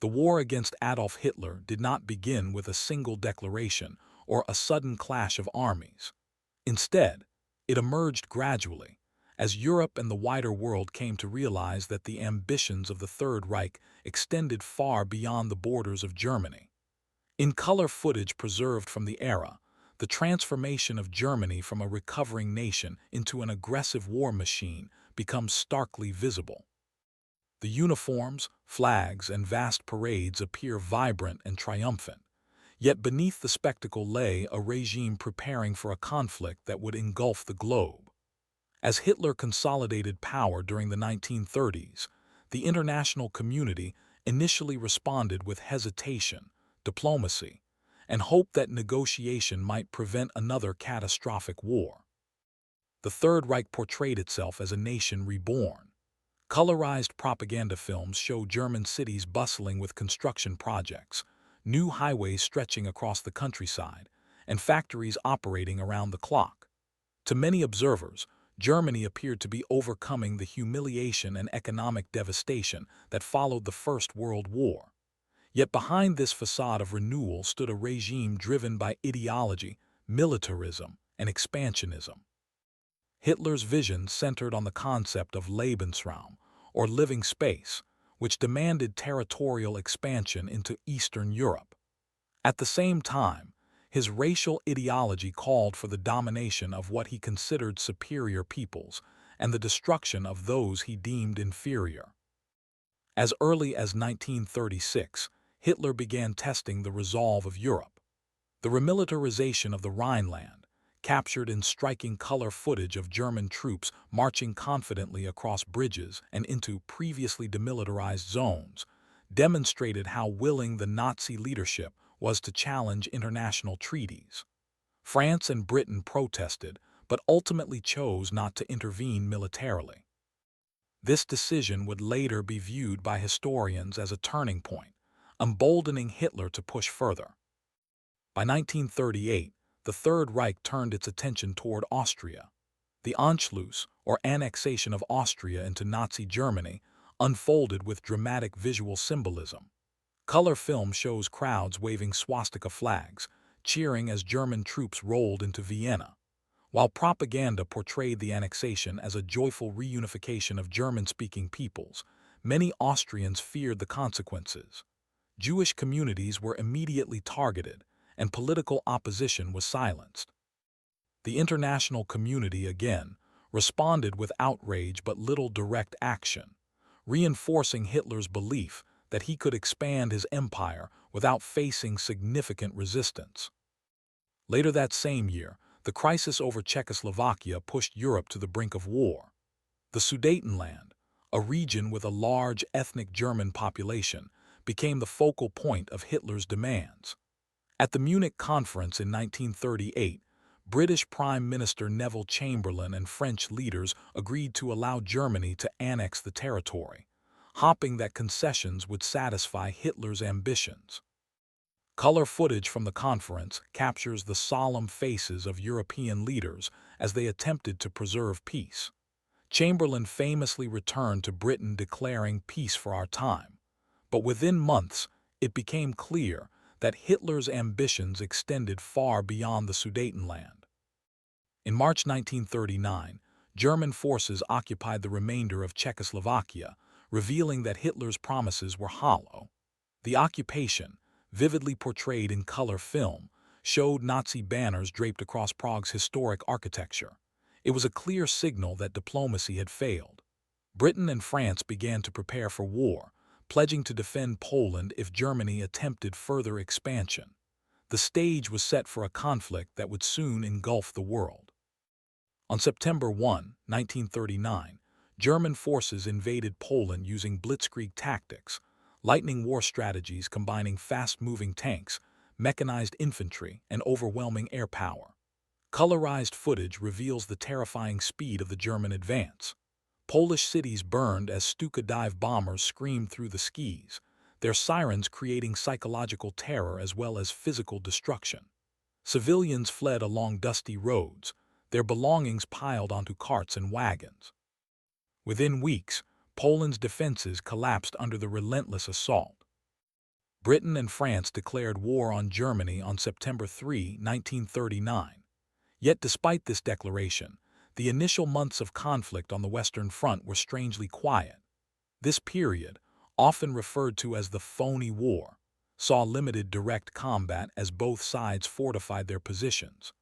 The war against Adolf Hitler did not begin with a single declaration or a sudden clash of armies. Instead, it emerged gradually, as Europe and the wider world came to realize that the ambitions of the Third Reich extended far beyond the borders of Germany. In color footage preserved from the era, the transformation of Germany from a recovering nation into an aggressive war machine becomes starkly visible. The uniforms, flags, and vast parades appear vibrant and triumphant, yet beneath the spectacle lay a regime preparing for a conflict that would engulf the globe. As Hitler consolidated power during the 1930s, the international community initially responded with hesitation, diplomacy, and hope that negotiation might prevent another catastrophic war. The Third Reich portrayed itself as a nation reborn. Colorized propaganda films show German cities bustling with construction projects, new highways stretching across the countryside, and factories operating around the clock. To many observers, Germany appeared to be overcoming the humiliation and economic devastation that followed the First World War. Yet behind this facade of renewal stood a regime driven by ideology, militarism, and expansionism. Hitler's vision centered on the concept of Lebensraum, or living space, which demanded territorial expansion into Eastern Europe. At the same time, his racial ideology called for the domination of what he considered superior peoples and the destruction of those he deemed inferior. As early as 1936, Hitler began testing the resolve of Europe. The remilitarization of the Rhineland, captured in striking color footage of German troops marching confidently across bridges and into previously demilitarized zones, demonstrated how willing the Nazi leadership was to challenge international treaties. France and Britain protested, but ultimately chose not to intervene militarily. This decision would later be viewed by historians as a turning point, emboldening Hitler to push further. By 1938, the Third Reich turned its attention toward Austria. The Anschluss, or annexation of Austria into Nazi Germany, unfolded with dramatic visual symbolism. Color film shows crowds waving swastika flags, cheering as German troops rolled into Vienna, while propaganda portrayed the annexation as a joyful reunification of German-speaking peoples. Many Austrians feared the consequences. Jewish communities were immediately targeted, and political opposition was silenced. The international community again responded with outrage but little direct action, reinforcing Hitler's belief that he could expand his empire without facing significant resistance. Later that same year, the crisis over Czechoslovakia pushed Europe to the brink of war. The Sudetenland, a region with a large ethnic German population, became the focal point of Hitler's demands. At the Munich Conference in 1938, British Prime Minister Neville Chamberlain and French leaders agreed to allow Germany to annex the territory, hoping that concessions would satisfy Hitler's ambitions. Color footage from the conference captures the solemn faces of European leaders as they attempted to preserve peace. Chamberlain famously returned to Britain declaring "peace for our time." But within months, it became clear that Hitler's ambitions extended far beyond the Sudetenland. In March 1939, German forces occupied the remainder of Czechoslovakia, revealing that Hitler's promises were hollow. The occupation, vividly portrayed in color film, showed Nazi banners draped across Prague's historic architecture. It was a clear signal that diplomacy had failed. Britain and France began to prepare for war, pledging to defend Poland if Germany attempted further expansion. The stage was set for a conflict that would soon engulf the world. On September 1, 1939, German forces invaded Poland using blitzkrieg tactics, lightning war strategies combining fast-moving tanks, mechanized infantry, and overwhelming air power. Colorized footage reveals the terrifying speed of the German advance. Polish cities burned as Stuka dive bombers screamed through the skies, their sirens creating psychological terror as well as physical destruction. Civilians fled along dusty roads, their belongings piled onto carts and wagons. Within weeks, Poland's defenses collapsed under the relentless assault. Britain and France declared war on Germany on September 3, 1939. Yet despite this declaration, the initial months of conflict on the Western Front were strangely quiet. This period, often referred to as the Phony War, saw limited direct combat as both sides fortified their positions.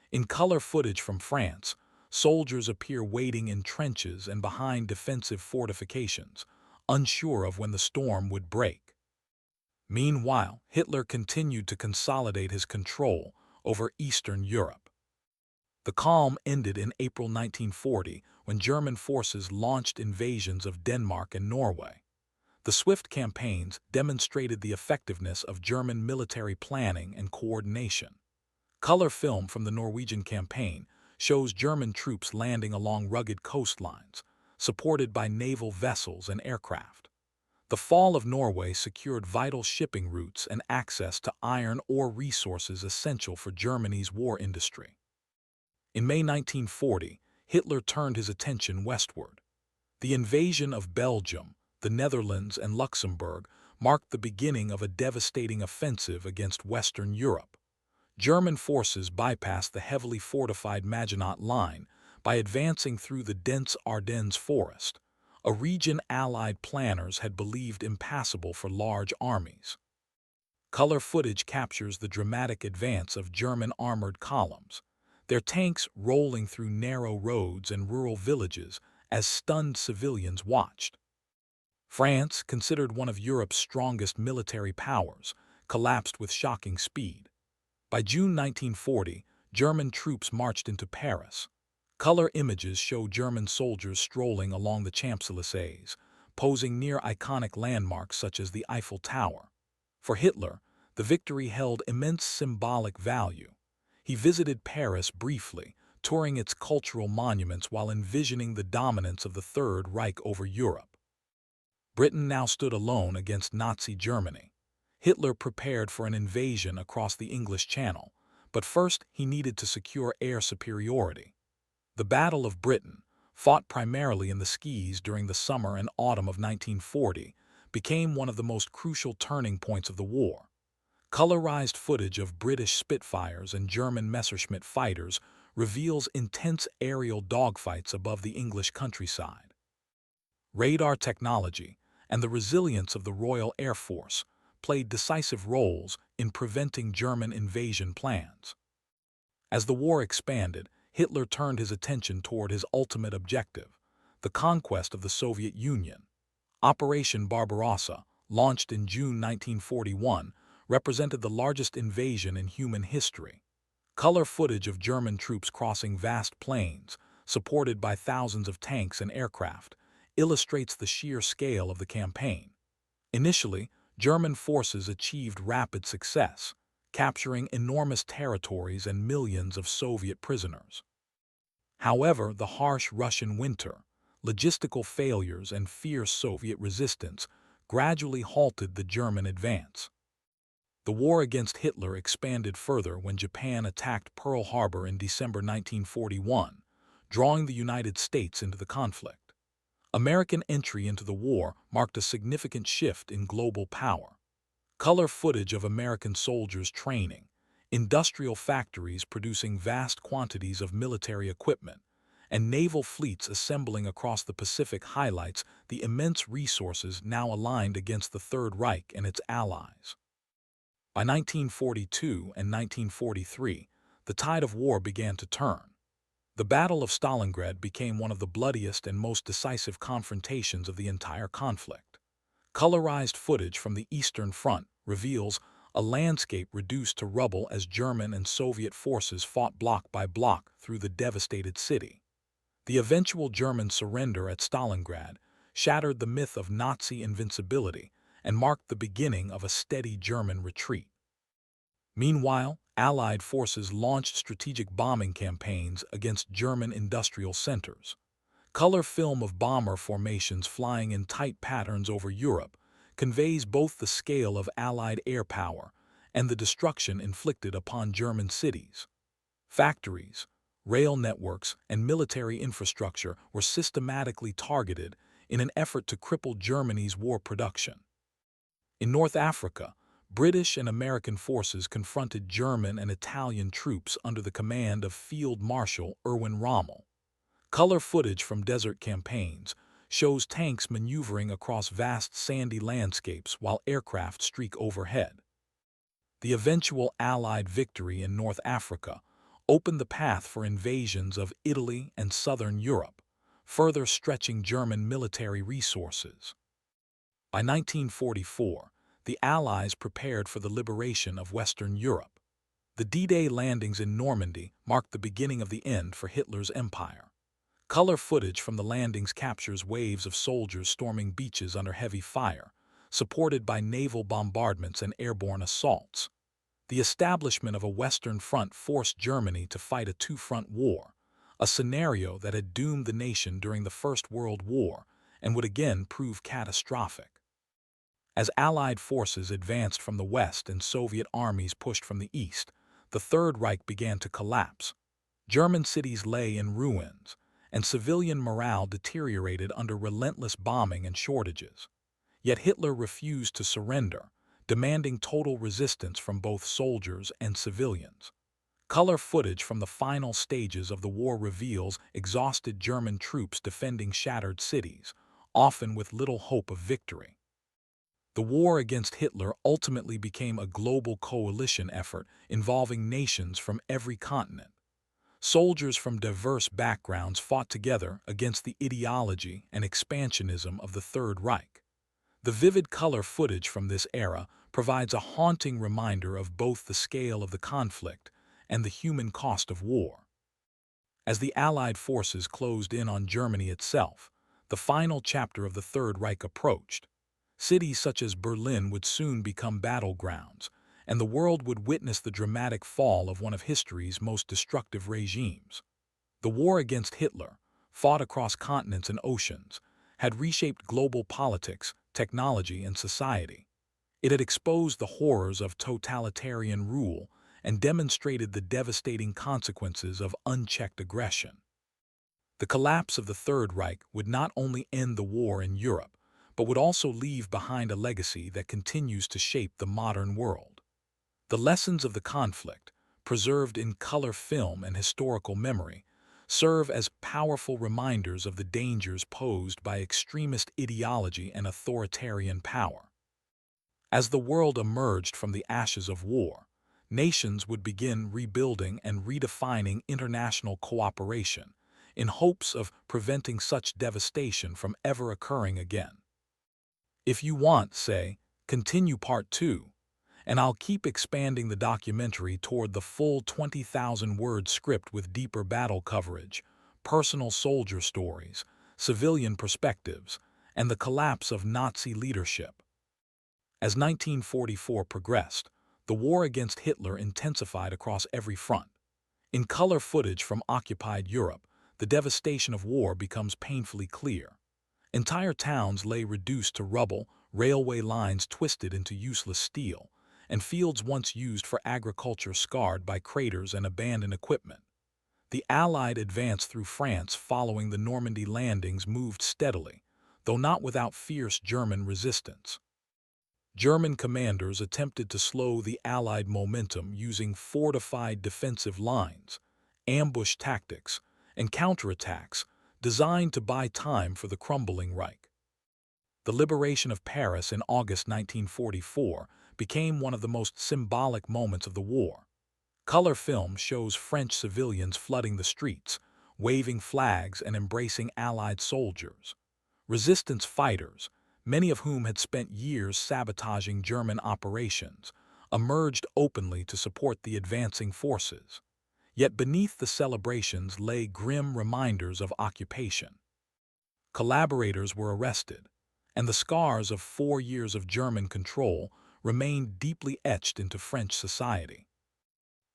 In color footage from France, soldiers appear waiting in trenches and behind defensive fortifications, unsure of when the storm would break. Meanwhile, Hitler continued to consolidate his control over Eastern Europe. The calm ended in April 1940 when German forces launched invasions of Denmark and Norway. The swift campaigns demonstrated the effectiveness of German military planning and coordination. Color film from the Norwegian campaign shows German troops landing along rugged coastlines, supported by naval vessels and aircraft. The fall of Norway secured vital shipping routes and access to iron ore resources essential for Germany's war industry. In May 1940, Hitler turned his attention westward. The invasion of Belgium, the Netherlands, and Luxembourg marked the beginning of a devastating offensive against Western Europe. German forces bypassed the heavily fortified Maginot Line by advancing through the dense Ardennes forest, a region Allied planners had believed impassable for large armies. Color footage captures the dramatic advance of German armored columns, their tanks rolling through narrow roads and rural villages as stunned civilians watched. France, considered one of Europe's strongest military powers, collapsed with shocking speed. By June 1940, German troops marched into Paris. Color images show German soldiers strolling along the Champs-Élysées, posing near iconic landmarks such as the Eiffel Tower. For Hitler, the victory held immense symbolic value. He visited Paris briefly, touring its cultural monuments while envisioning the dominance of the Third Reich over Europe. Britain now stood alone against Nazi Germany. Hitler prepared for an invasion across the English Channel, but first he needed to secure air superiority. The Battle of Britain, fought primarily in the skies during the summer and autumn of 1940, became one of the most crucial turning points of the war. Colorized footage of British Spitfires and German Messerschmitt fighters reveals intense aerial dogfights above the English countryside. Radar technology and the resilience of the Royal Air Force played decisive roles in preventing German invasion plans. As the war expanded, Hitler turned his attention toward his ultimate objective, the conquest of the Soviet Union. Operation Barbarossa, launched in June 1941, represented the largest invasion in human history. Color footage of German troops crossing vast plains, supported by thousands of tanks and aircraft, illustrates the sheer scale of the campaign. Initially, German forces achieved rapid success, capturing enormous territories and millions of Soviet prisoners. However, the harsh Russian winter, logistical failures, and fierce Soviet resistance gradually halted the German advance. The war against Hitler expanded further when Japan attacked Pearl Harbor in December 1941, drawing the United States into the conflict. American entry into the war marked a significant shift in global power. Color footage of American soldiers training, industrial factories producing vast quantities of military equipment, and naval fleets assembling across the Pacific highlights the immense resources now aligned against the Third Reich and its allies. By 1942 and 1943, the tide of war began to turn. The Battle of Stalingrad became one of the bloodiest and most decisive confrontations of the entire conflict. Colorized footage from the Eastern Front reveals a landscape reduced to rubble as German and Soviet forces fought block by block through the devastated city. The eventual German surrender at Stalingrad shattered the myth of Nazi invincibility and marked the beginning of a steady German retreat. Meanwhile, Allied forces launched strategic bombing campaigns against German industrial centers. Color film of bomber formations flying in tight patterns over Europe conveys both the scale of Allied air power and the destruction inflicted upon German cities. Factories, rail networks, and military infrastructure were systematically targeted in an effort to cripple Germany's war production. In North Africa, British and American forces confronted German and Italian troops under the command of Field Marshal Erwin Rommel. Color footage from desert campaigns shows tanks maneuvering across vast sandy landscapes while aircraft streak overhead. The eventual Allied victory in North Africa opened the path for invasions of Italy and southern Europe, further stretching German military resources. By 1944, the Allies prepared for the liberation of Western Europe. The D-Day landings in Normandy marked the beginning of the end for Hitler's empire. Color footage from the landings captures waves of soldiers storming beaches under heavy fire, supported by naval bombardments and airborne assaults. The establishment of a Western front forced Germany to fight a two-front war, a scenario that had doomed the nation during the First World War and would again prove catastrophic. As Allied forces advanced from the west and Soviet armies pushed from the east, the Third Reich began to collapse. German cities lay in ruins, and civilian morale deteriorated under relentless bombing and shortages. Yet Hitler refused to surrender, demanding total resistance from both soldiers and civilians. Color footage from the final stages of the war reveals exhausted German troops defending shattered cities, often with little hope of victory. The war against Hitler ultimately became a global coalition effort involving nations from every continent. Soldiers from diverse backgrounds fought together against the ideology and expansionism of the Third Reich. The vivid color footage from this era provides a haunting reminder of both the scale of the conflict and the human cost of war. As the Allied forces closed in on Germany itself, the final chapter of the Third Reich approached. Cities such as Berlin would soon become battlegrounds, and the world would witness the dramatic fall of one of history's most destructive regimes. The war against Hitler, fought across continents and oceans, had reshaped global politics, technology, and society. It had exposed the horrors of totalitarian rule and demonstrated the devastating consequences of unchecked aggression. The collapse of the Third Reich would not only end the war in Europe, but would also leave behind a legacy that continues to shape the modern world. The lessons of the conflict, preserved in color film and historical memory, serve as powerful reminders of the dangers posed by extremist ideology and authoritarian power. As the world emerged from the ashes of war, nations would begin rebuilding and redefining international cooperation in hopes of preventing such devastation from ever occurring again. If you want, say, continue part 2, and I'll keep expanding the documentary toward the full 20,000-word script with deeper battle coverage, personal soldier stories, civilian perspectives, and the collapse of Nazi leadership. As 1944 progressed, the war against Hitler intensified across every front. In color footage from occupied Europe, the devastation of war becomes painfully clear. Entire towns lay reduced to rubble, railway lines twisted into useless steel, and fields once used for agriculture scarred by craters and abandoned equipment. The Allied advance through France following the Normandy landings moved steadily, though not without fierce German resistance. German commanders attempted to slow the Allied momentum using fortified defensive lines, ambush tactics, and counterattacks designed to buy time for the crumbling Reich. The liberation of Paris in August 1944 became one of the most symbolic moments of the war. Color film shows French civilians flooding the streets, waving flags and embracing Allied soldiers. Resistance fighters, many of whom had spent years sabotaging German operations, emerged openly to support the advancing forces. Yet beneath the celebrations lay grim reminders of occupation. Collaborators were arrested, and the scars of 4 years of German control remained deeply etched into French society.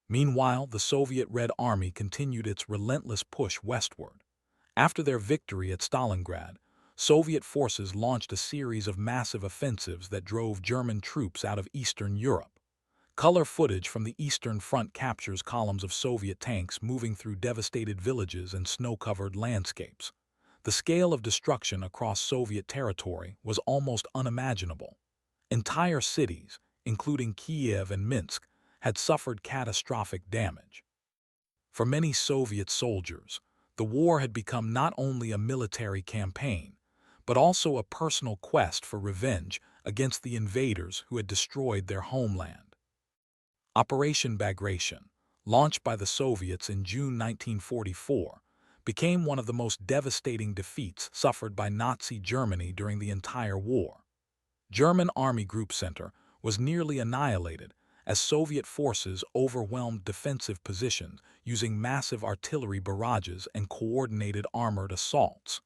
Meanwhile, the Soviet Red Army continued its relentless push westward. After their victory at Stalingrad, Soviet forces launched a series of massive offensives that drove German troops out of Eastern Europe. Color footage from the Eastern Front captures columns of Soviet tanks moving through devastated villages and snow-covered landscapes. The scale of destruction across Soviet territory was almost unimaginable. Entire cities, including Kiev and Minsk, had suffered catastrophic damage. For many Soviet soldiers, the war had become not only a military campaign, but also a personal quest for revenge against the invaders who had destroyed their homeland. Operation Bagration, launched by the Soviets in June 1944, became one of the most devastating defeats suffered by Nazi Germany during the entire war. German Army Group Center was nearly annihilated as Soviet forces overwhelmed defensive positions using massive artillery barrages and coordinated armored assaults.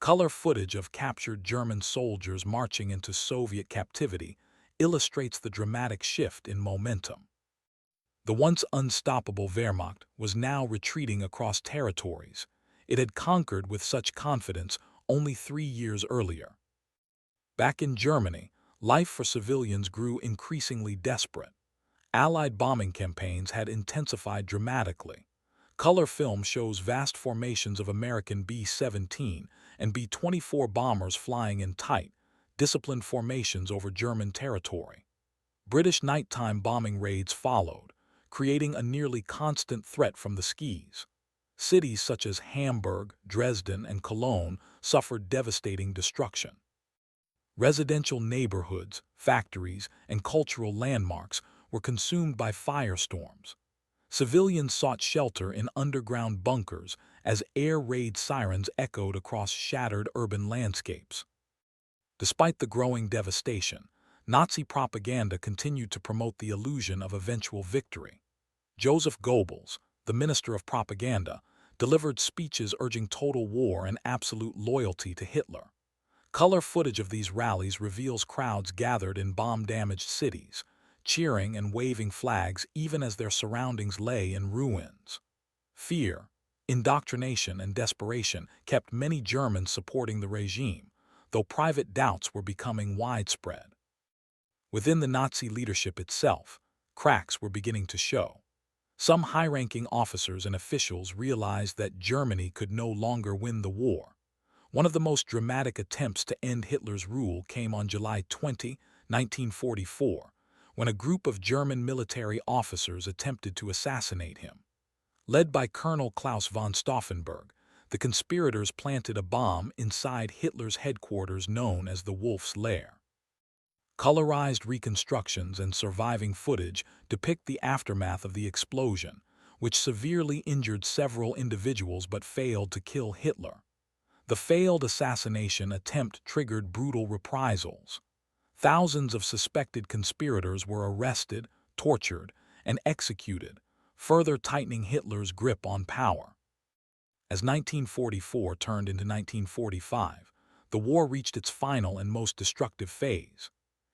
Color footage of captured German soldiers marching into Soviet captivity illustrates the dramatic shift in momentum. The once unstoppable Wehrmacht was now retreating across territories it had conquered with such confidence only 3 years earlier. Back in Germany, life for civilians grew increasingly desperate. Allied bombing campaigns had intensified dramatically. Color film shows vast formations of American B-17 and B-24 bombers flying in tight, disciplined formations over German territory. British nighttime bombing raids followed, creating a nearly constant threat from the skies. Cities such as Hamburg, Dresden, and Cologne suffered devastating destruction. Residential neighborhoods, factories, and cultural landmarks were consumed by firestorms. Civilians sought shelter in underground bunkers as air raid sirens echoed across shattered urban landscapes. Despite the growing devastation, Nazi propaganda continued to promote the illusion of eventual victory. Joseph Goebbels, the Minister of Propaganda, delivered speeches urging total war and absolute loyalty to Hitler. Color footage of these rallies reveals crowds gathered in bomb-damaged cities, cheering and waving flags even as their surroundings lay in ruins. Fear, indoctrination, and desperation kept many Germans supporting the regime, though private doubts were becoming widespread. Within the Nazi leadership itself, cracks were beginning to show. Some high-ranking officers and officials realized that Germany could no longer win the war. One of the most dramatic attempts to end Hitler's rule came on July 20, 1944, when a group of German military officers attempted to assassinate him. Led by Colonel Klaus von Stauffenberg, the conspirators planted a bomb inside Hitler's headquarters known as the Wolf's Lair. Colorized reconstructions and surviving footage depict the aftermath of the explosion, which severely injured several individuals but failed to kill Hitler. The failed assassination attempt triggered brutal reprisals. Thousands of suspected conspirators were arrested, tortured, and executed, further tightening Hitler's grip on power. As 1944 turned into 1945, the war reached its final and most destructive phase.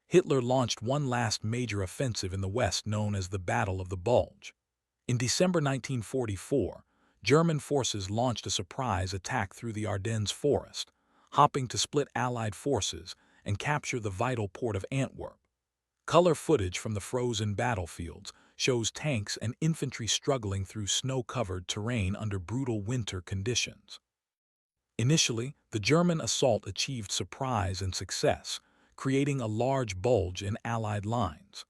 Hitler launched one last major offensive in the West known as the Battle of the Bulge. In December 1944, German forces launched a surprise attack through the Ardennes forest, hoping to split Allied forces and capture the vital port of Antwerp. Color footage from the frozen battlefields shows tanks and infantry struggling through snow-covered terrain under brutal winter conditions. Initially, the German assault achieved surprise and success, creating a large bulge in Allied lines.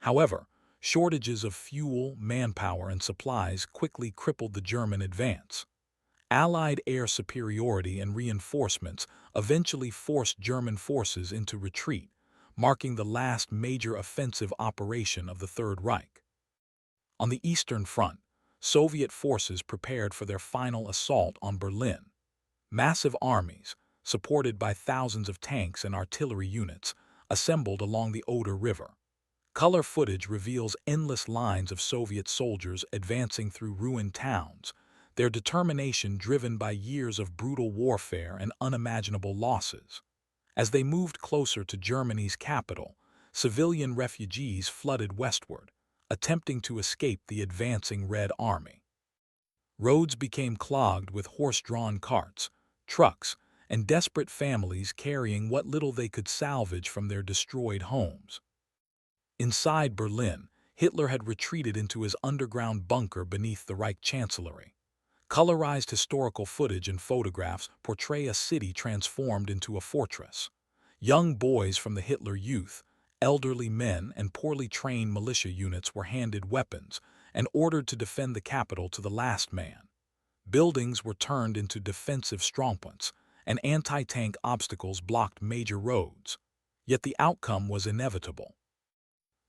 However, shortages of fuel, manpower, and supplies quickly crippled the German advance. Allied air superiority and reinforcements eventually forced German forces into retreat, marking the last major offensive operation of the Third Reich. On the Eastern Front, Soviet forces prepared for their final assault on Berlin. Massive armies, supported by thousands of tanks and artillery units, assembled along the Oder River. Color footage reveals endless lines of Soviet soldiers advancing through ruined towns, their determination driven by years of brutal warfare and unimaginable losses. As they moved closer to Germany's capital, civilian refugees flooded westward, attempting to escape the advancing Red Army. Roads became clogged with horse-drawn carts, trucks, and desperate families carrying what little they could salvage from their destroyed homes. Inside Berlin, Hitler had retreated into his underground bunker beneath the Reich Chancellery. Colorized historical footage and photographs portray a city transformed into a fortress. Young boys from the Hitler Youth, Elderly men and poorly trained militia units were handed weapons and ordered to defend the capital to the last man. Buildings were turned into defensive strongpoints, and anti-tank obstacles blocked major roads. Yet the outcome was inevitable.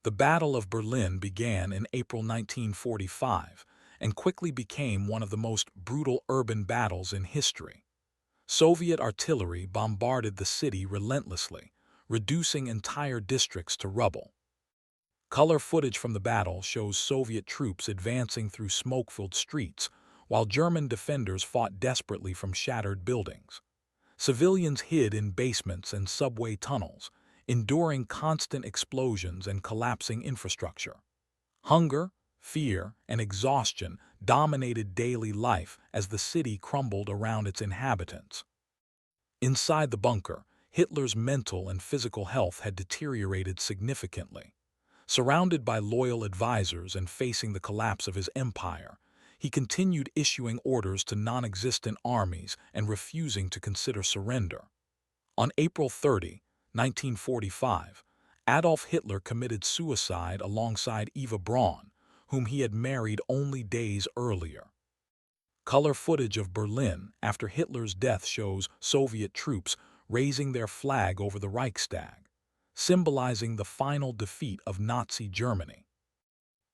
The Battle of Berlin began in April 1945 and quickly became one of the most brutal urban battles in history. Soviet artillery bombarded the city relentlessly, reducing entire districts to rubble. Color footage from the battle shows Soviet troops advancing through smoke-filled streets, while German defenders fought desperately from shattered buildings. Civilians hid in basements and subway tunnels, enduring constant explosions and collapsing infrastructure. Hunger, fear, and exhaustion dominated daily life as the city crumbled around its inhabitants. Inside the bunker, Hitler's mental and physical health had deteriorated significantly. Surrounded by loyal advisors and facing the collapse of his empire, he continued issuing orders to non-existent armies and refusing to consider surrender. On April 30, 1945, Adolf Hitler committed suicide alongside Eva Braun, whom he had married only days earlier. Color footage of Berlin after Hitler's death shows Soviet troops raising their flag over the Reichstag, symbolizing the final defeat of Nazi Germany.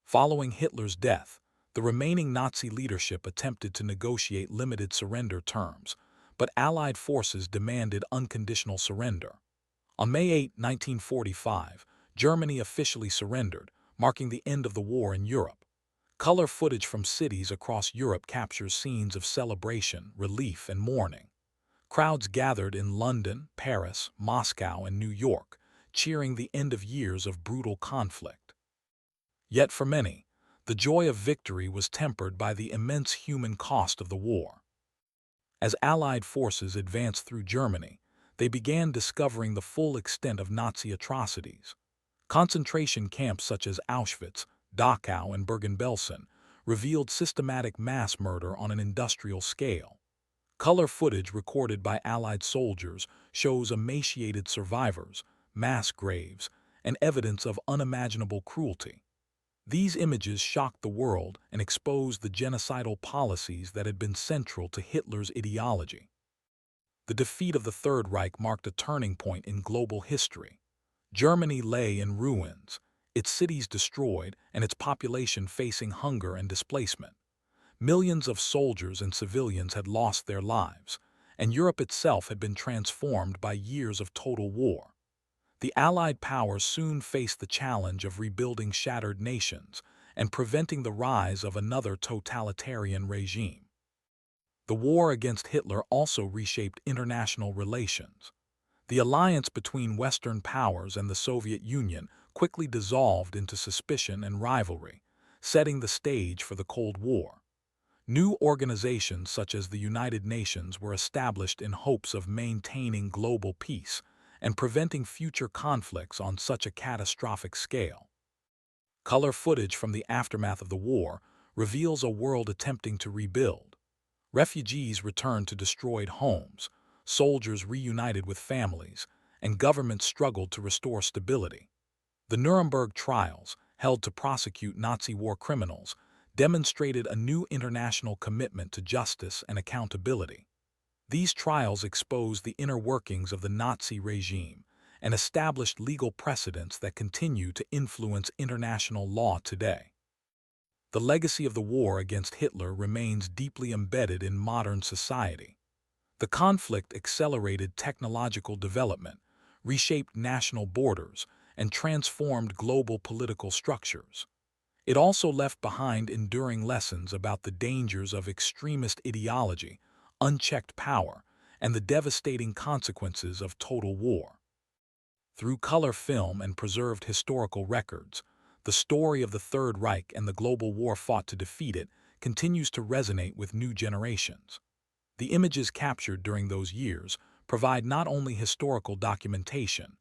Following Hitler's death, the remaining Nazi leadership attempted to negotiate limited surrender terms, but Allied forces demanded unconditional surrender. On May 8, 1945, Germany officially surrendered, marking the end of the war in Europe. Color footage from cities across Europe captures scenes of celebration, relief, and mourning. Crowds gathered in London, Paris, Moscow, and New York, cheering the end of years of brutal conflict. Yet for many, the joy of victory was tempered by the immense human cost of the war. As Allied forces advanced through Germany, they began discovering the full extent of Nazi atrocities. Concentration camps such as Auschwitz, Dachau, and Bergen-Belsen revealed systematic mass murder on an industrial scale. Color footage recorded by Allied soldiers shows emaciated survivors, mass graves, and evidence of unimaginable cruelty. These images shocked the world and exposed the genocidal policies that had been central to Hitler's ideology. The defeat of the Third Reich marked a turning point in global history. Germany lay in ruins, its cities destroyed, and its population facing hunger and displacement. Millions of soldiers and civilians had lost their lives, and Europe itself had been transformed by years of total war. The Allied powers soon faced the challenge of rebuilding shattered nations and preventing the rise of another totalitarian regime. The war against Hitler also reshaped international relations. The alliance between Western powers and the Soviet Union quickly dissolved into suspicion and rivalry, setting the stage for the Cold War. New organizations such as the United Nations were established in hopes of maintaining global peace and preventing future conflicts on such a catastrophic scale. Color footage from the aftermath of the war reveals a world attempting to rebuild. Refugees returned to destroyed homes, soldiers reunited with families, and governments struggled to restore stability. The Nuremberg trials, held to prosecute Nazi war criminals, demonstrated a new international commitment to justice and accountability. These trials exposed the inner workings of the Nazi regime and established legal precedents that continue to influence international law today. The legacy of the war against Hitler remains deeply embedded in modern society. The conflict accelerated technological development, reshaped national borders, and transformed global political structures. It also left behind enduring lessons about the dangers of extremist ideology, unchecked power, and the devastating consequences of total war. Through color film and preserved historical records, the story of the Third Reich and the global war fought to defeat it continues to resonate with new generations. The images captured during those years provide not only historical documentation,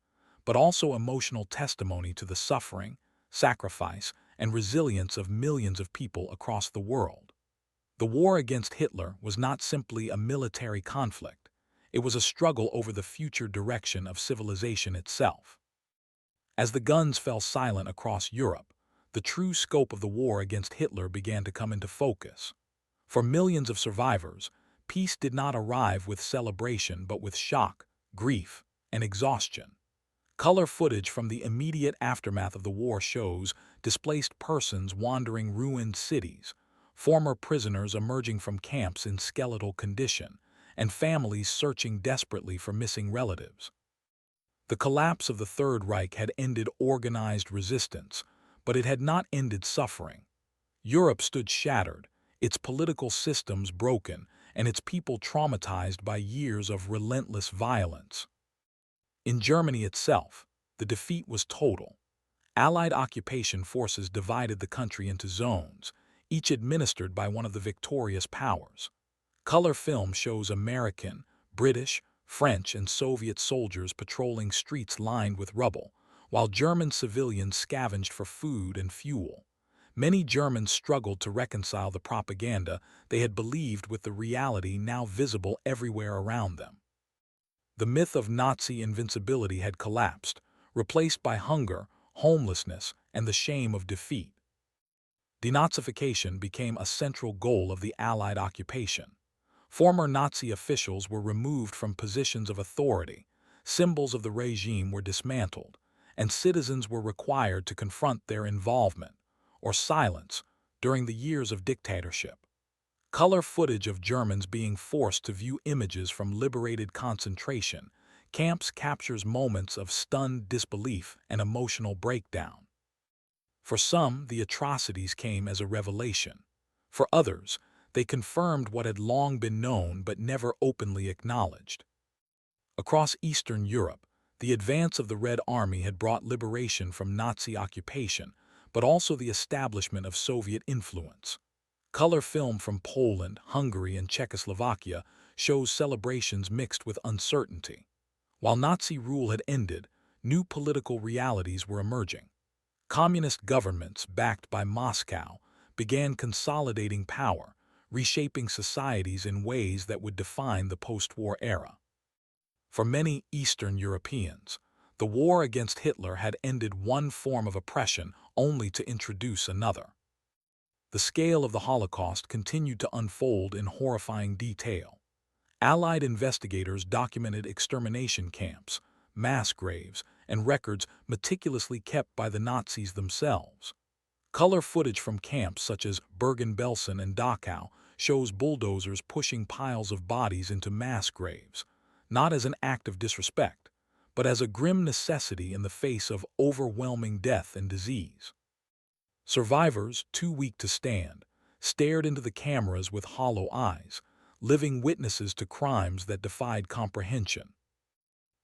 but also emotional testimony to the suffering, sacrifice, and resilience of millions of people across the world. The war against Hitler was not simply a military conflict. It was a struggle over the future direction of civilization itself. As the guns fell silent across Europe, the true scope of the war against Hitler began to come into focus. For millions of survivors, peace did not arrive with celebration but with shock, grief, and exhaustion. Color footage from the immediate aftermath of the war shows displaced persons wandering ruined cities, former prisoners emerging from camps in skeletal condition, and families searching desperately for missing relatives. The collapse of the Third Reich had ended organized resistance, but it had not ended suffering. Europe stood shattered, its political systems broken, and its people traumatized by years of relentless violence. In Germany itself, the defeat was total. Allied occupation forces divided the country into zones, each administered by one of the victorious powers. Color film shows American, British, French, and Soviet soldiers patrolling streets lined with rubble, while German civilians scavenged for food and fuel. Many Germans struggled to reconcile the propaganda they had believed with the reality now visible everywhere around them. The myth of Nazi invincibility had collapsed, replaced by hunger, homelessness, and the shame of defeat. Denazification became a central goal of the Allied occupation. Former Nazi officials were removed from positions of authority, symbols of the regime were dismantled, and citizens were required to confront their involvement, or silence, during the years of dictatorship. Color footage of Germans being forced to view images from liberated concentration camps captures moments of stunned disbelief and emotional breakdown. For some, the atrocities came as a revelation. For others, they confirmed what had long been known but never openly acknowledged. Across Eastern Europe, the advance of the Red Army had brought liberation from Nazi occupation, but also the establishment of Soviet influence. Color film from Poland, Hungary, and Czechoslovakia shows celebrations mixed with uncertainty. While Nazi rule had ended, new political realities were emerging. Communist governments, backed by Moscow, began consolidating power, reshaping societies in ways that would define the post-war era. For many Eastern Europeans, the war against Hitler had ended one form of oppression only to introduce another. The scale of the Holocaust continued to unfold in horrifying detail. Allied investigators documented extermination camps, mass graves, and records meticulously kept by the Nazis themselves. Color footage from camps such as Bergen-Belsen and Dachau shows bulldozers pushing piles of bodies into mass graves, not as an act of disrespect, but as a grim necessity in the face of overwhelming death and disease. Survivors, too weak to stand, stared into the cameras with hollow eyes, living witnesses to crimes that defied comprehension.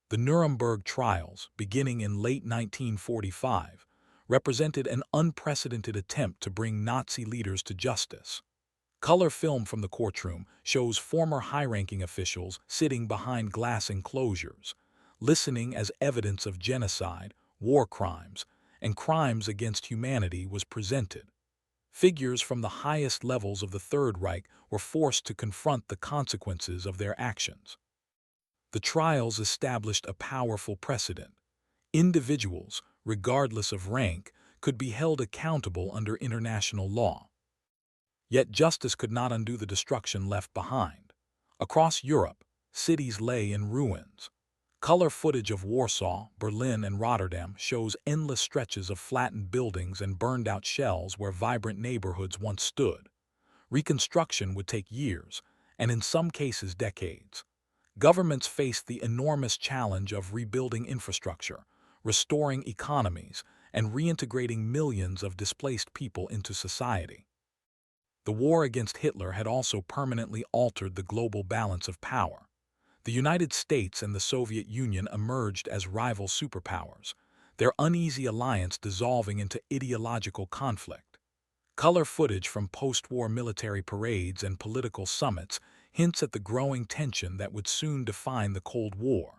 The Nuremberg trials, beginning in late 1945, represented an unprecedented attempt to bring Nazi leaders to justice. Color film from the courtroom shows former high-ranking officials sitting behind glass enclosures, listening as evidence of genocide, war crimes, and crimes against humanity was presented. Figures from the highest levels of the Third Reich were forced to confront the consequences of their actions. The trials established a powerful precedent. Individuals, regardless of rank, could be held accountable under international law. Yet justice could not undo the destruction left behind. Across Europe, cities lay in ruins. Color footage of Warsaw, Berlin, and Rotterdam shows endless stretches of flattened buildings and burned-out shells where vibrant neighborhoods once stood. Reconstruction would take years, and in some cases decades. Governments faced the enormous challenge of rebuilding infrastructure, restoring economies, and reintegrating millions of displaced people into society. The war against Hitler had also permanently altered the global balance of power. The United States and the Soviet Union emerged as rival superpowers, their uneasy alliance dissolving into ideological conflict. Color footage from post-war military parades and political summits hints at the growing tension that would soon define the Cold War.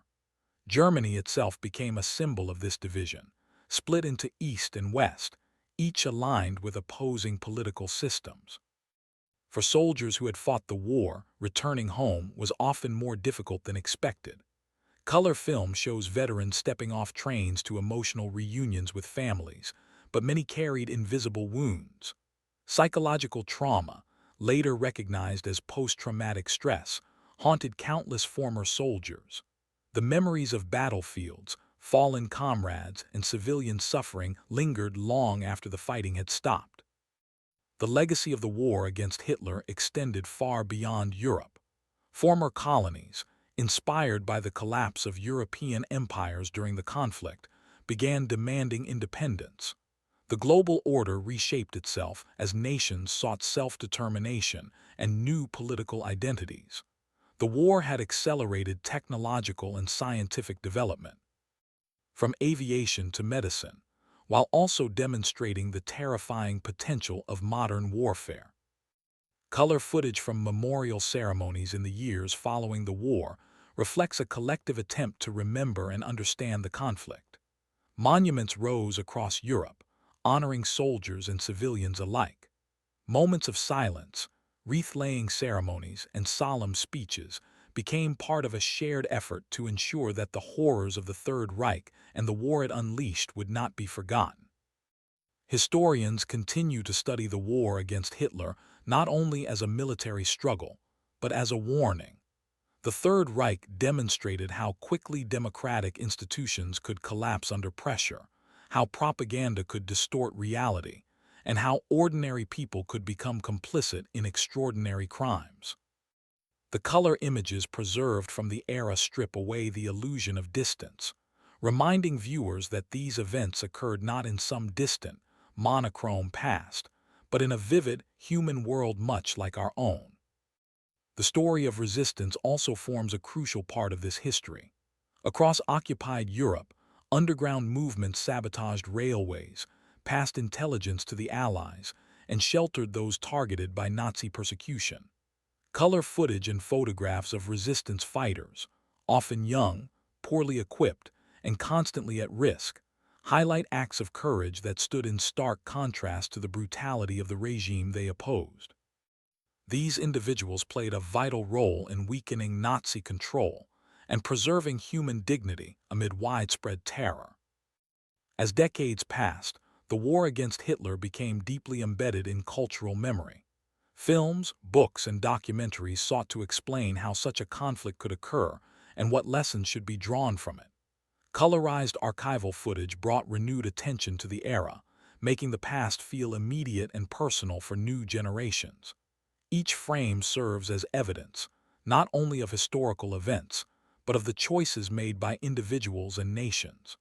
Germany itself became a symbol of this division, split into East and West, each aligned with opposing political systems. For soldiers who had fought the war, returning home was often more difficult than expected. Color film shows veterans stepping off trains to emotional reunions with families, but many carried invisible wounds. Psychological trauma, later recognized as post-traumatic stress, haunted countless former soldiers. The memories of battlefields, fallen comrades, and civilian suffering lingered long after the fighting had stopped. The legacy of the war against Hitler extended far beyond Europe. Former colonies, inspired by the collapse of European empires during the conflict, began demanding independence. The global order reshaped itself as nations sought self-determination and new political identities. The war had accelerated technological and scientific development, from aviation to medicine, while also demonstrating the terrifying potential of modern warfare. Color footage from memorial ceremonies in the years following the war reflects a collective attempt to remember and understand the conflict. Monuments rose across Europe, honoring soldiers and civilians alike. Moments of silence, wreath-laying ceremonies, and solemn speeches became part of a shared effort to ensure that the horrors of the Third Reich and the war it unleashed would not be forgotten. Historians continue to study the war against Hitler not only as a military struggle, but as a warning. The Third Reich demonstrated how quickly democratic institutions could collapse under pressure, how propaganda could distort reality, and how ordinary people could become complicit in extraordinary crimes. The color images preserved from the era strip away the illusion of distance, reminding viewers that these events occurred not in some distant, monochrome past, but in a vivid, human world much like our own. The story of resistance also forms a crucial part of this history. Across occupied Europe, underground movements sabotaged railways, passed intelligence to the Allies, and sheltered those targeted by Nazi persecution. Color footage and photographs of resistance fighters, often young, poorly equipped, and constantly at risk, highlight acts of courage that stood in stark contrast to the brutality of the regime they opposed. These individuals played a vital role in weakening Nazi control and preserving human dignity amid widespread terror. As decades passed, the war against Hitler became deeply embedded in cultural memory. Films, books, and documentaries sought to explain how such a conflict could occur and what lessons should be drawn from it. Colorized archival footage brought renewed attention to the era, making the past feel immediate and personal for new generations. Each frame serves as evidence, not only of historical events, but of the choices made by individuals and nations.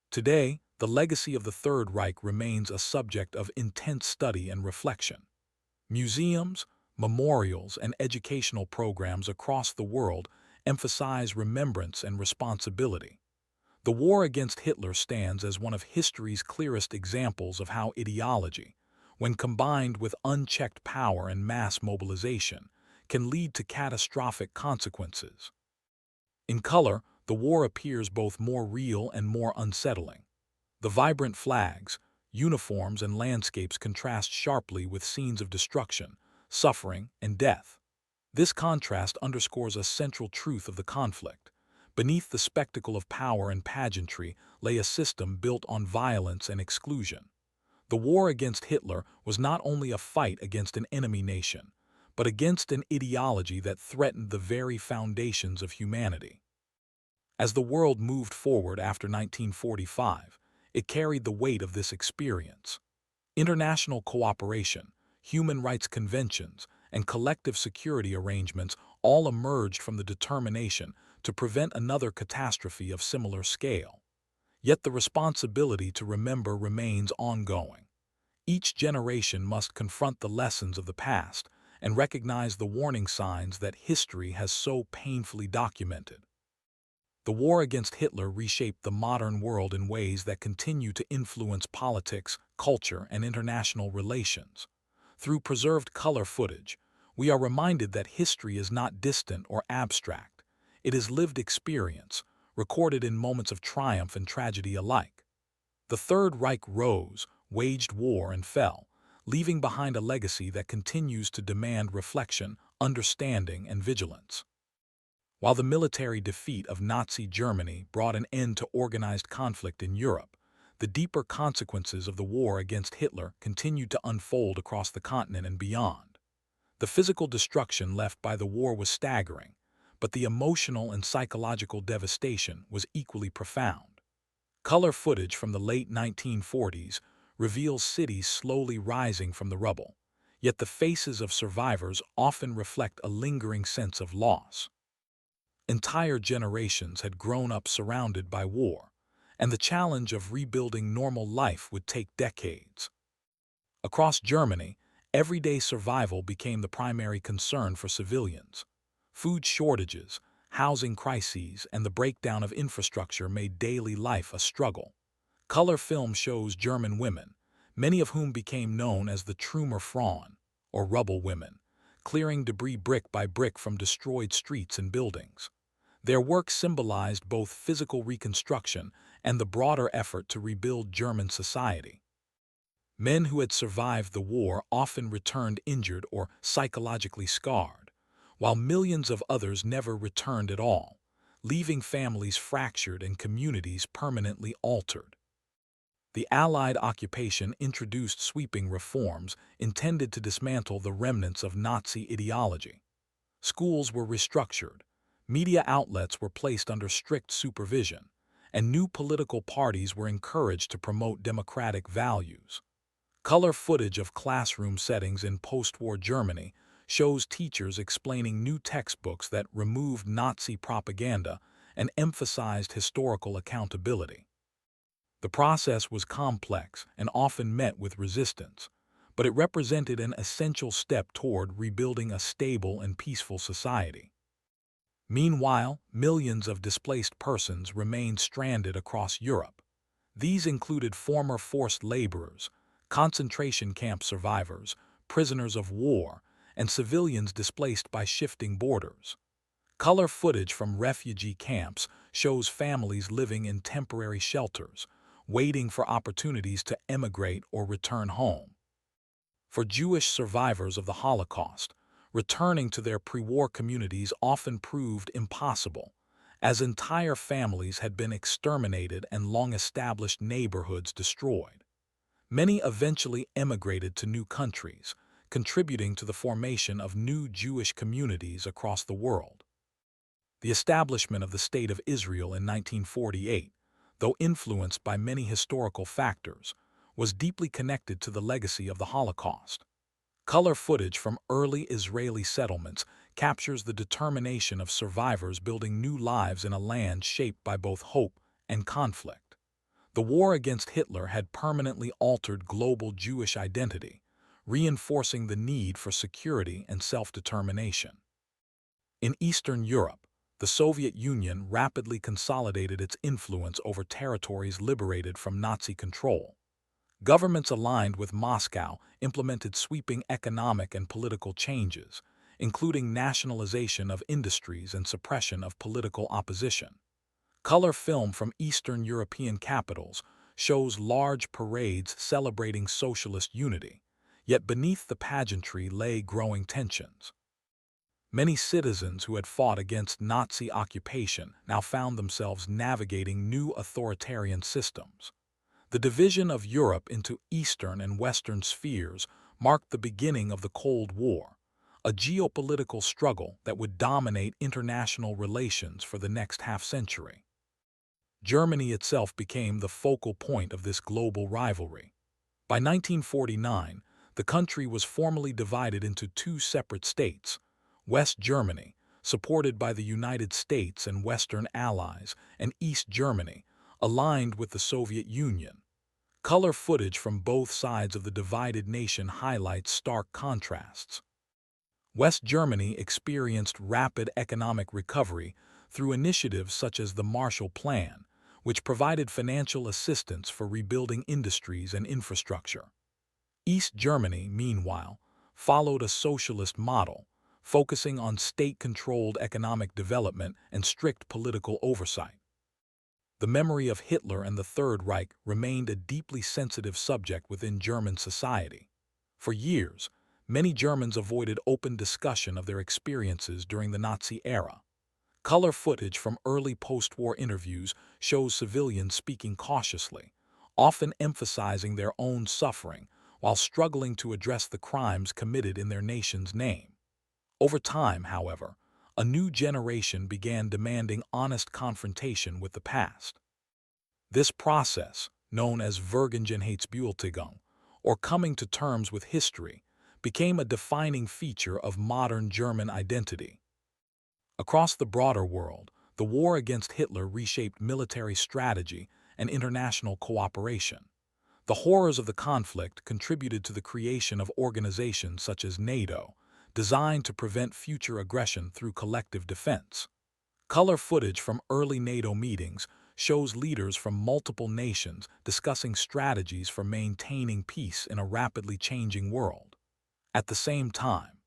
Today, the legacy of the Third Reich remains a subject of intense study and reflection. Museums, memorials, and educational programs across the world emphasize remembrance and responsibility. The war against Hitler stands as one of history's clearest examples of how ideology, when combined with unchecked power and mass mobilization, can lead to catastrophic consequences. In color, the war appears both more real and more unsettling. The vibrant flags, uniforms, and landscapes contrast sharply with scenes of destruction, suffering, and death. This contrast underscores a central truth of the conflict. Beneath the spectacle of power and pageantry lay a system built on violence and exclusion. The war against Hitler was not only a fight against an enemy nation, but against an ideology that threatened the very foundations of humanity. As the world moved forward after 1945, it carried the weight of this experience. International cooperation, human rights conventions, and collective security arrangements all emerged from the determination to prevent another catastrophe of similar scale. Yet the responsibility to remember remains ongoing. Each generation must confront the lessons of the past and recognize the warning signs that history has so painfully documented. The war against Hitler reshaped the modern world in ways that continue to influence politics, culture, and international relations. Through preserved color footage, we are reminded that history is not distant or abstract. It is lived experience, recorded in moments of triumph and tragedy alike. The Third Reich rose, waged war, and fell, leaving behind a legacy that continues to demand reflection, understanding, and vigilance. While the military defeat of Nazi Germany brought an end to organized conflict in Europe, the deeper consequences of the war against Hitler continued to unfold across the continent and beyond. The physical destruction left by the war was staggering, but the emotional and psychological devastation was equally profound. Color footage from the late 1940s reveals cities slowly rising from the rubble, yet the faces of survivors often reflect a lingering sense of loss. Entire generations had grown up surrounded by war, and the challenge of rebuilding normal life would take decades. Across Germany, everyday survival became the primary concern for civilians. Food shortages, housing crises, and the breakdown of infrastructure made daily life a struggle. Color film shows German women, many of whom became known as the Trümmerfrauen, or rubble women, clearing debris brick by brick from destroyed streets and buildings. Their work symbolized both physical reconstruction and the broader effort to rebuild German society. Men who had survived the war often returned injured or psychologically scarred, while millions of others never returned at all, leaving families fractured and communities permanently altered. The Allied occupation introduced sweeping reforms intended to dismantle the remnants of Nazi ideology. Schools were restructured, media outlets were placed under strict supervision, and new political parties were encouraged to promote democratic values. Color footage of classroom settings in post-war Germany shows teachers explaining new textbooks that removed Nazi propaganda and emphasized historical accountability. The process was complex and often met with resistance, but it represented an essential step toward rebuilding a stable and peaceful society. Meanwhile, millions of displaced persons remained stranded across Europe. These included former forced laborers, concentration camp survivors, prisoners of war, and civilians displaced by shifting borders. Color footage from refugee camps shows families living in temporary shelters, waiting for opportunities to emigrate or return home. For Jewish survivors of the Holocaust, returning to their pre-war communities often proved impossible, as entire families had been exterminated and long-established neighborhoods destroyed. Many eventually emigrated to new countries, contributing to the formation of new Jewish communities across the world. The establishment of the State of Israel in 1948, though influenced by many historical factors, was deeply connected to the legacy of the Holocaust. Color footage from early Israeli settlements captures the determination of survivors building new lives in a land shaped by both hope and conflict. The war against Hitler had permanently altered global Jewish identity, reinforcing the need for security and self-determination. In Eastern Europe, the Soviet Union rapidly consolidated its influence over territories liberated from Nazi control. Governments aligned with Moscow implemented sweeping economic and political changes, including nationalization of industries and suppression of political opposition. Color film from Eastern European capitals shows large parades celebrating socialist unity, yet beneath the pageantry lay growing tensions. Many citizens who had fought against Nazi occupation now found themselves navigating new authoritarian systems. The division of Europe into Eastern and Western spheres marked the beginning of the Cold War, a geopolitical struggle that would dominate international relations for the next half-century. Germany itself became the focal point of this global rivalry. By 1949, the country was formally divided into two separate states: West Germany, supported by the United States and Western allies, and East Germany, aligned with the Soviet Union. Color footage from both sides of the divided nation highlights stark contrasts. West Germany experienced rapid economic recovery through initiatives such as the Marshall Plan, which provided financial assistance for rebuilding industries and infrastructure. East Germany, meanwhile, followed a socialist model, focusing on state-controlled economic development and strict political oversight. The memory of Hitler and the Third Reich remained a deeply sensitive subject within German society. For years, many Germans avoided open discussion of their experiences during the Nazi era. Color footage from early post-war interviews shows civilians speaking cautiously, often emphasizing their own suffering while struggling to address the crimes committed in their nation's name. Over time, however, a new generation began demanding honest confrontation with the past. This process, known as Vergangenheitsbewältigung, or coming to terms with history, became a defining feature of modern German identity. Across the broader world, the war against Hitler reshaped military strategy and international cooperation. The horrors of the conflict contributed to the creation of organizations such as NATO, designed to prevent future aggression through collective defense. Color footage from early NATO meetings shows leaders from multiple nations discussing strategies for maintaining peace in a rapidly changing world. At the same time,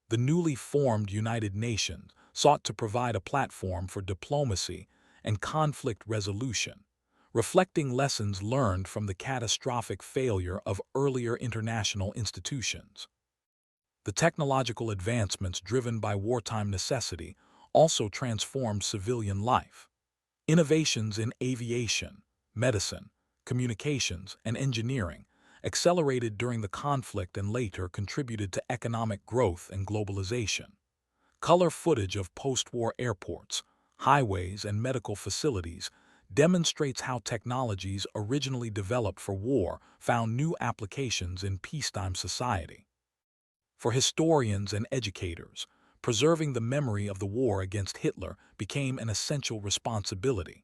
the newly formed United Nations sought to provide a platform for diplomacy and conflict resolution, reflecting lessons learned from the catastrophic failure of earlier international institutions. The technological advancements driven by wartime necessity also transformed civilian life. Innovations in aviation, medicine, communications, and engineering accelerated during the conflict and later contributed to economic growth and globalization. Color footage of post-war airports, highways, and medical facilities demonstrates how technologies originally developed for war found new applications in peacetime society. For historians and educators, preserving the memory of the war against Hitler became an essential responsibility.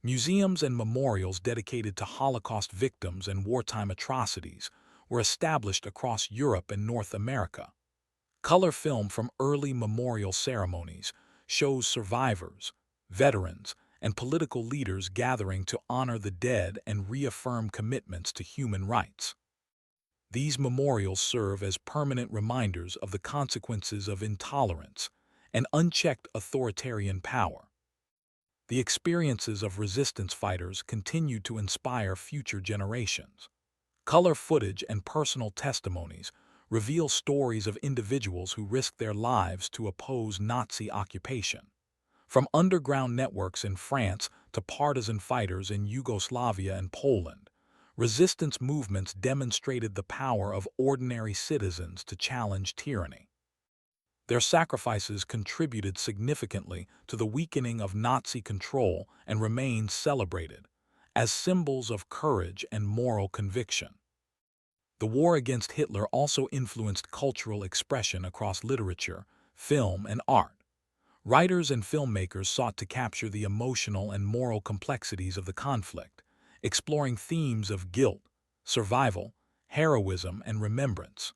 Museums and memorials dedicated to Holocaust victims and wartime atrocities were established across Europe and North America. Color film from early memorial ceremonies shows survivors, veterans, and political leaders gathering to honor the dead and reaffirm commitments to human rights. These memorials serve as permanent reminders of the consequences of intolerance and unchecked authoritarian power. The experiences of resistance fighters continue to inspire future generations. Color footage and personal testimonies reveal stories of individuals who risked their lives to oppose Nazi occupation. From underground networks in France to partisan fighters in Yugoslavia and Poland, resistance movements demonstrated the power of ordinary citizens to challenge tyranny. Their sacrifices contributed significantly to the weakening of Nazi control and remain celebrated as symbols of courage and moral conviction. The war against Hitler also influenced cultural expression across literature, film, and art. Writers and filmmakers sought to capture the emotional and moral complexities of the conflict, exploring themes of guilt, survival, heroism, and remembrance.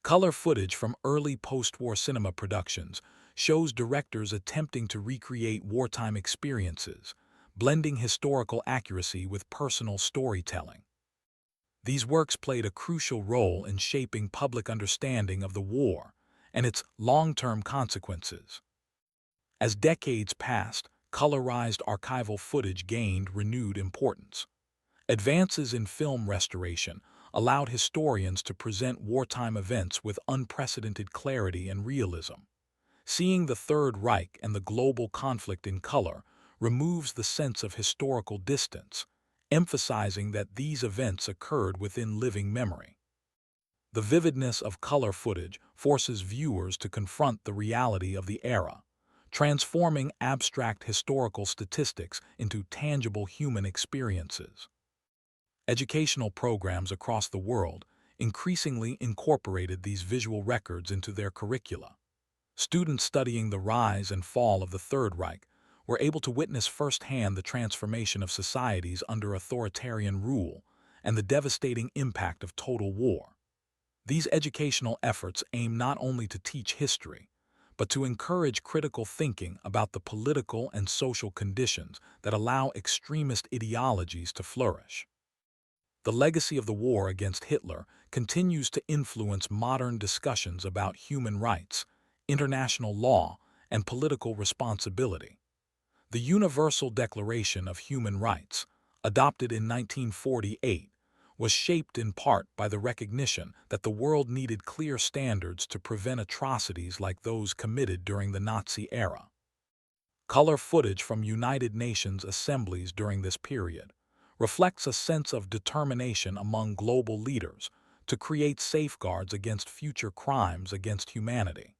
Color footage from early post-war cinema productions shows directors attempting to recreate wartime experiences, blending historical accuracy with personal storytelling. These works played a crucial role in shaping public understanding of the war and its long-term consequences. As decades passed, colorized archival footage gained renewed importance. Advances in film restoration allowed historians to present wartime events with unprecedented clarity and realism. Seeing the Third Reich and the global conflict in color removes the sense of historical distance, emphasizing that these events occurred within living memory. The vividness of color footage forces viewers to confront the reality of the era, transforming abstract historical statistics into tangible human experiences. Educational programs across the world increasingly incorporated these visual records into their curricula. Students studying the rise and fall of the Third Reich were able to witness firsthand the transformation of societies under authoritarian rule and the devastating impact of total war. These educational efforts aim not only to teach history, but to encourage critical thinking about the political and social conditions that allow extremist ideologies to flourish. The legacy of the war against Hitler continues to influence modern discussions about human rights, international law, and political responsibility. The Universal Declaration of Human Rights, adopted in 1948, was shaped in part by the recognition that the world needed clear standards to prevent atrocities like those committed during the Nazi era. Color footage from United Nations assemblies during this period reflects a sense of determination among global leaders to create safeguards against future crimes against humanity.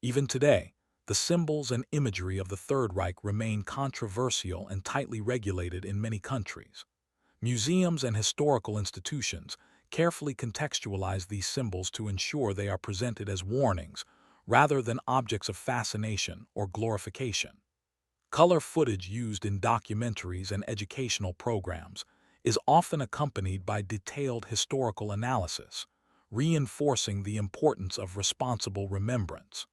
Even today, the symbols and imagery of the Third Reich remain controversial and tightly regulated in many countries. Museums and historical institutions carefully contextualize these symbols to ensure they are presented as warnings rather than objects of fascination or glorification. Color footage used in documentaries and educational programs is often accompanied by detailed historical analysis, reinforcing the importance of responsible remembrance.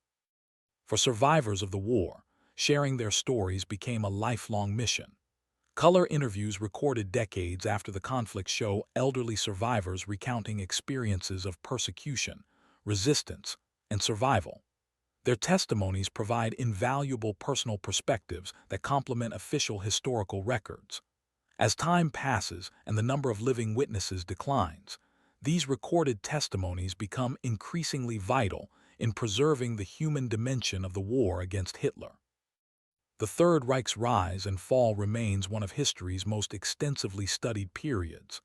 For survivors of the war, sharing their stories became a lifelong mission. Color interviews recorded decades after the conflict show elderly survivors recounting experiences of persecution, resistance, and survival. Their testimonies provide invaluable personal perspectives that complement official historical records. As time passes and the number of living witnesses declines, these recorded testimonies become increasingly vital in preserving the human dimension of the war against Hitler. The Third Reich's rise and fall remains one of history's most extensively studied periods.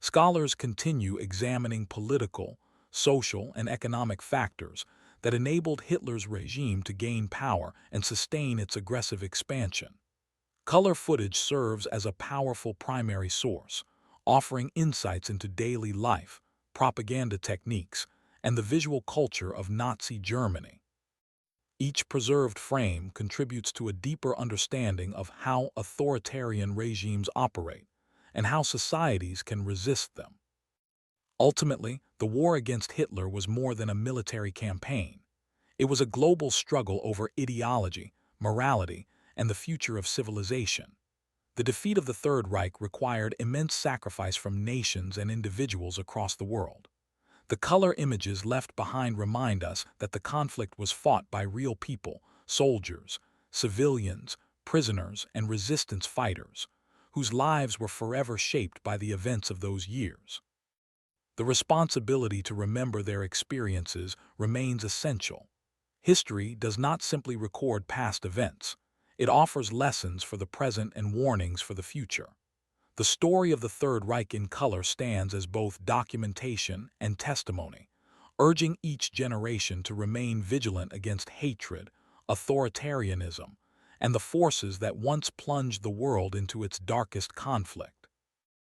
Scholars continue examining political, social, and economic factors that enabled Hitler's regime to gain power and sustain its aggressive expansion. Color footage serves as a powerful primary source, offering insights into daily life, propaganda techniques, and the visual culture of Nazi Germany. Each preserved frame contributes to a deeper understanding of how authoritarian regimes operate and how societies can resist them. Ultimately, the war against Hitler was more than a military campaign. It was a global struggle over ideology, morality, and the future of civilization. The defeat of the Third Reich required immense sacrifice from nations and individuals across the world. The color images left behind remind us that the conflict was fought by real people, soldiers, civilians, prisoners, and resistance fighters, whose lives were forever shaped by the events of those years. The responsibility to remember their experiences remains essential. History does not simply record past events. It offers lessons for the present and warnings for the future. The story of the Third Reich in Color stands as both documentation and testimony, urging each generation to remain vigilant against hatred, authoritarianism, and the forces that once plunged the world into its darkest conflict.